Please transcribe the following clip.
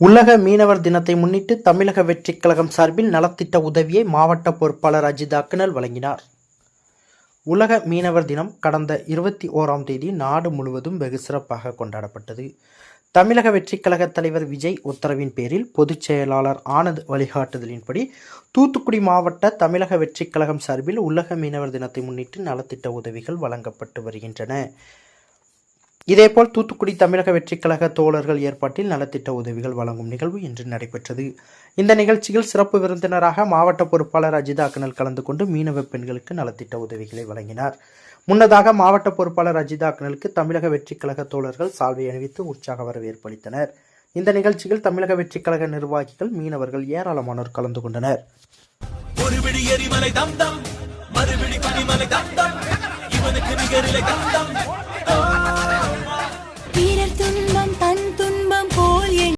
உலக மீனவர் தினத்தை முன்னிட்டு தமிழக வெற்றிக் கழகம் சார்பில் நலத்திட்ட உதவியை மாவட்ட பொறுப்பாளர் அஜித் அக்னல் வழங்கினார். உலக மீனவர் தினம் கடந்த 21ஆம் தேதி நாடு முழுவதும் வெகு சிறப்பாக கொண்டாடப்பட்டது. தமிழக வெற்றிக் கழக தலைவர் விஜய் உத்தரவின் பேரில் பொதுச் செயலாளர் ஆனந்த் வழிகாட்டுதலின்படி தூத்துக்குடி மாவட்ட தமிழக வெற்றிக் கழகம் சார்பில் உலக மீனவர் தினத்தை முன்னிட்டு நலத்திட்ட உதவிகள் வழங்கப்பட்டு வருகின்றன. இதேபோல் தூத்துக்குடி தமிழக வெற்றிக் கழக தோழர்கள் ஏற்பாட்டில் நலத்திட்ட உதவிகள் வழங்கும் நிகழ்வு இன்று நடைபெற்றது. இந்த நிகழ்ச்சியில் சிறப்பு விருந்தினராக மாவட்ட பொறுப்பாளர் அஜித் அக்னல் கலந்து கொண்டு மீனவ பெண்களுக்கு நலத்திட்ட உதவிகளை வழங்கினார். முன்னதாக மாவட்ட பொறுப்பாளர் அஜித் அக்னலுக்கு தமிழக வெற்றிக் கழக தோழர்கள் சால்வை அணிவித்து உற்சாக வரவேற்பு அளித்தனர். இந்த நிகழ்ச்சியில் தமிழக வெற்றிக் கழக நிர்வாகிகள், மீனவர்கள் ஏராளமானோர் கலந்து கொண்டனர். மறுபடி